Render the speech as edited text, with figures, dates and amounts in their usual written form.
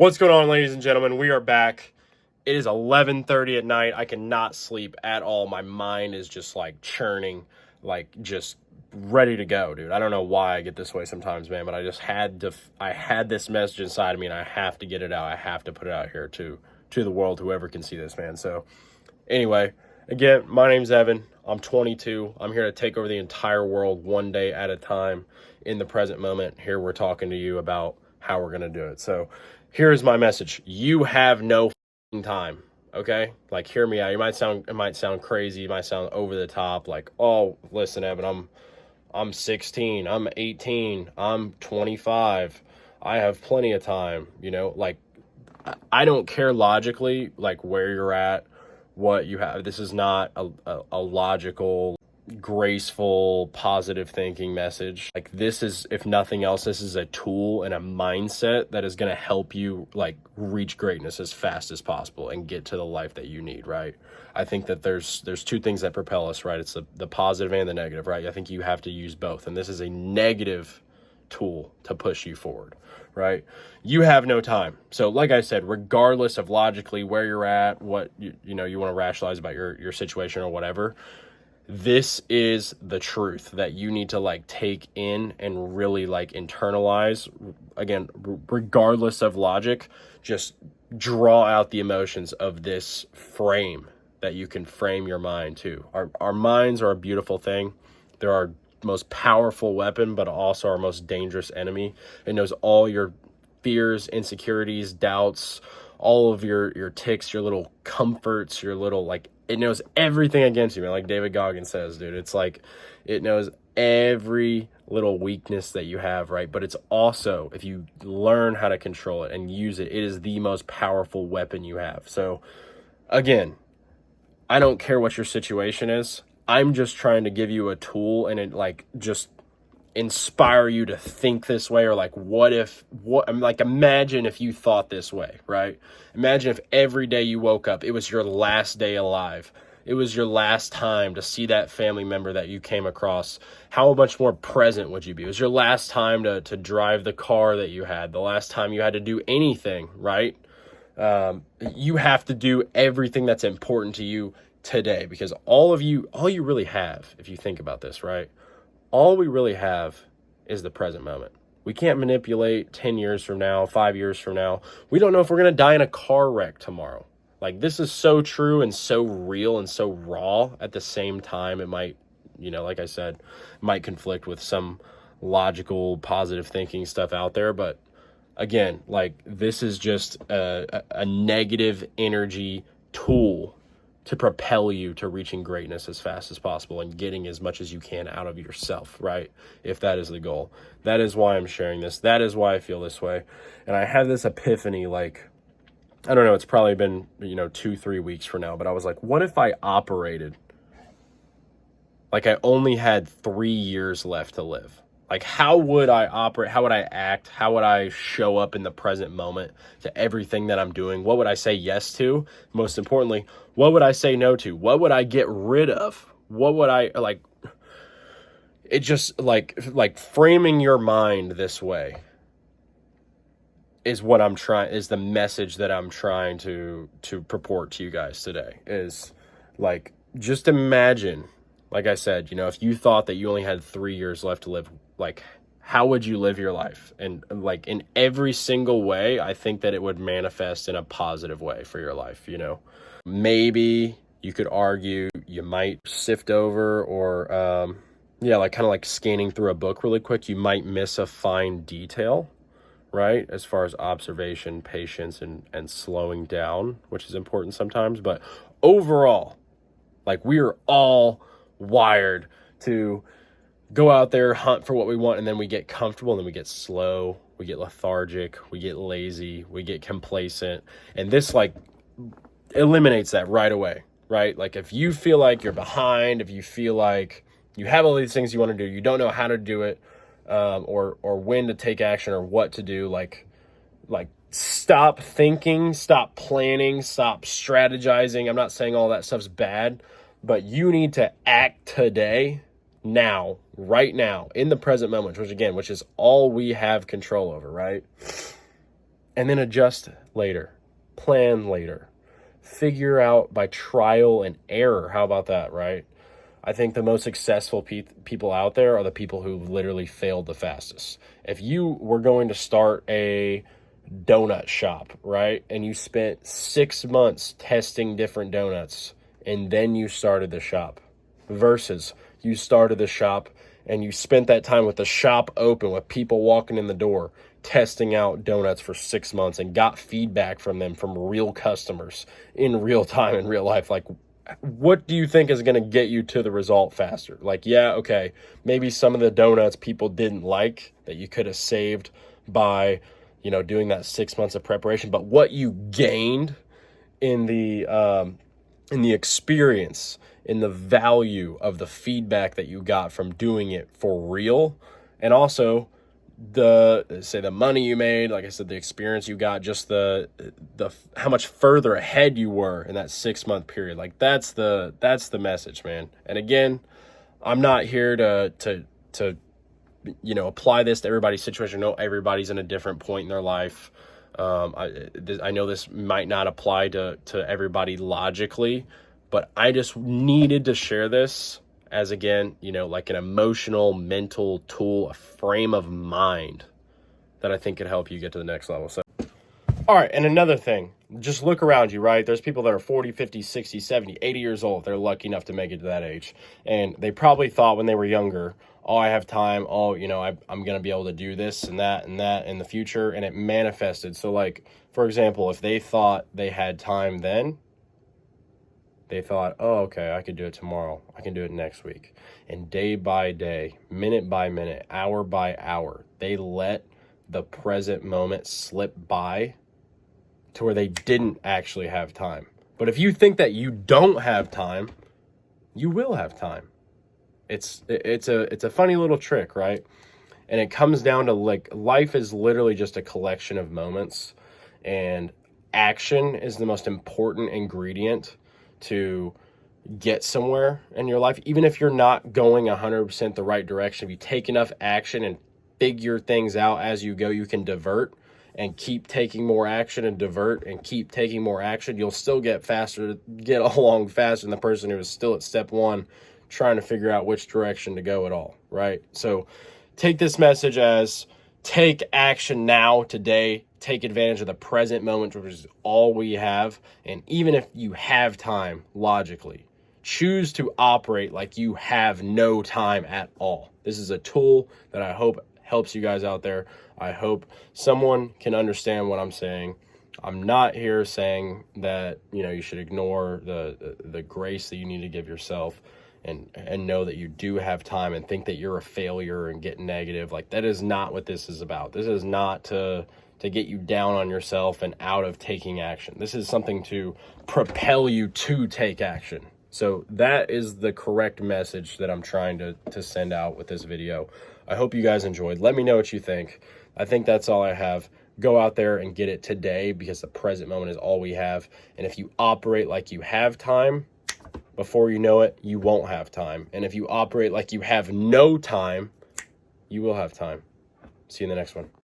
What's going on, ladies and gentlemen? We are back. It is 11:30 at night. I cannot sleep at all. My mind is just like churning, like just ready to go, dude. I don't know why I get this way sometimes, man, but I had this message inside of me and I have to get it out. I have to put it out here to the world, whoever can see this, man. So anyway, again, my name's Evan. I'm 22. I'm here to take over the entire world one day at a time. In the present moment, here we're talking to you about how we're going to do it. So here's my message. You have no time, okay? Like, hear me out. It might sound crazy. It might sound over the top. Like, oh, listen, Evan, I'm 16. I'm 18. I'm 25. I have plenty of time, like, I don't care logically, like, where you're at, what you have. This is not a logical, graceful, positive thinking message. Like, this is, if nothing else, this is a tool and a mindset that is going to help you like reach greatness as fast as possible and get to the life that you need, right? I think that there's two things that propel us, right? It's the positive and the negative, right? I think you have to use both, and this is a negative tool to push you forward, right? You have no time. So like I said, regardless of logically where you're at, what you want to rationalize about your situation or whatever, this is the truth that you need to like take in and really like internalize. Again, regardless of logic, just draw out the emotions of this frame that you can frame your mind to. Our minds are a beautiful thing. They're our most powerful weapon, but also our most dangerous enemy. It knows all your fears, insecurities, doubts, all of your ticks, your little comforts, your little like, it knows everything against you, man. Like David Goggins says, dude, it's like it knows every little weakness that you have, right? But it's also, if you learn how to control it and use it, it is the most powerful weapon you have. So again, I don't care what your situation is. I'm just trying to give you a tool and it like just inspire you to think this way, or like imagine if you thought this way, right? Imagine if every day you woke up, it was your last day alive. It was your last time to see that family member that you came across. How much more present would you be? It was your last time to drive the car that you had, the last time you had to do anything, right? You have to do everything that's important to you today, because all you really have, if you think about this, right? All we really have is the present moment. We can't manipulate 10 years from now, 5 years from now. We don't know if we're going to die in a car wreck tomorrow. Like, this is so true and so real and so raw at the same time. It might, like I said, might conflict with some logical, positive thinking stuff out there. But again, like, this is just a negative energy tool to propel you to reaching greatness as fast as possible and getting as much as you can out of yourself, right? If that is the goal. That is why I'm sharing this. That is why I feel this way. And I had this epiphany, like, I don't know, it's probably been, 2-3 weeks from now, but I was like, what if I operated like I only had 3 years left to live? Like, how would I operate? How would I act? How would I show up in the present moment to everything that I'm doing? What would I say yes to? Most importantly, what would I say no to? What would I get rid of? What would I like? It just like framing your mind this way is the message that I'm trying to purport to you guys today. Is like, just imagine, like I said, if you thought that you only had 3 years left to live, like, how would you live your life? And like, in every single way, I think that it would manifest in a positive way for your life. Maybe you could argue you might sift over or, like kind of like scanning through a book really quick. You might miss a fine detail, right? As far as observation, patience, and slowing down, which is important sometimes. But overall, like, we are all wired to go out there, hunt for what we want, and then we get comfortable, and then we get slow, we get lethargic, we get lazy, we get complacent. And this like eliminates that right away, right? Like, if you feel like you're behind, if you feel like you have all these things you want to do, you don't know how to do it, or when to take action or what to do, like stop thinking, stop planning, stop strategizing. I'm not saying all that stuff's bad, but you need to act today, now, right now, in the present moment, which is all we have control over, right? and then adjust later, plan later, figure out by trial and error. How about that, right? I think the most successful people out there are the people who literally failed the fastest. If you were going to start a donut shop, right, and you spent 6 months testing different donuts and then you started the shop, versus you started the shop and you spent that time with the shop open with people walking in the door testing out donuts for 6 months and got feedback from them, from real customers in real time, in real life. Like, what do you think is going to get you to the result faster? Like, yeah, okay, maybe some of the donuts people didn't like that you could have saved by, doing that 6 months of preparation, but what you gained in the experience, in the value of the feedback that you got from doing it for real, and also the money you made, like I said, the experience you got, just the how much further ahead you were in that 6 month period. Like, that's the message, man. And again, I'm not here to apply this to everybody's situation. No, everybody's in a different point in their life. I know this might not apply to everybody logically, but I just needed to share this as, again, like an emotional, mental tool, a frame of mind that I think could help you get to the next level. So, all right. And another thing, just look around you, right? There's people that are 40, 50, 60, 70, 80 years old. They're lucky enough to make it to that age. And they probably thought when they were younger, oh, I have time. Oh, I'm going to be able to do this and that in the future. And it manifested. So, like, for example, if they thought they had time then, they thought, oh, okay, I could do it tomorrow. I can do it next week. And day by day, minute by minute, hour by hour, they let the present moment slip by to where they didn't actually have time. But if you think that you don't have time, you will have time. It's a funny little trick, right? And it comes down to, like, life is literally just a collection of moments, and action is the most important ingredient to get somewhere in your life. Even if you're not going 100% the right direction, if you take enough action and figure things out as you go, you can divert and keep taking more action and divert and keep taking more action. You'll still get along faster than the person who is still at step one, trying to figure out which direction to go at all, right? So take this message as, take action now, today. Take advantage of the present moment, which is all we have. And even if you have time, logically, choose to operate like you have no time at all. This is a tool that I hope helps you guys out there. I hope someone can understand what I'm saying. I'm not here saying that, you should ignore the grace that you need to give yourself, and know that you do have time, and think that you're a failure and get negative. Like, that is not what this is about. This is not to get you down on yourself and out of taking action. This is something to propel you to take action. So that is the correct message that I'm trying to send out with this video. I hope you guys enjoyed. Let me know what you think. I think that's all I have. Go out there and get it today, because the present moment is all we have. And if you operate like you have time, before you know it, you won't have time. And if you operate like you have no time, you will have time. See you in the next one.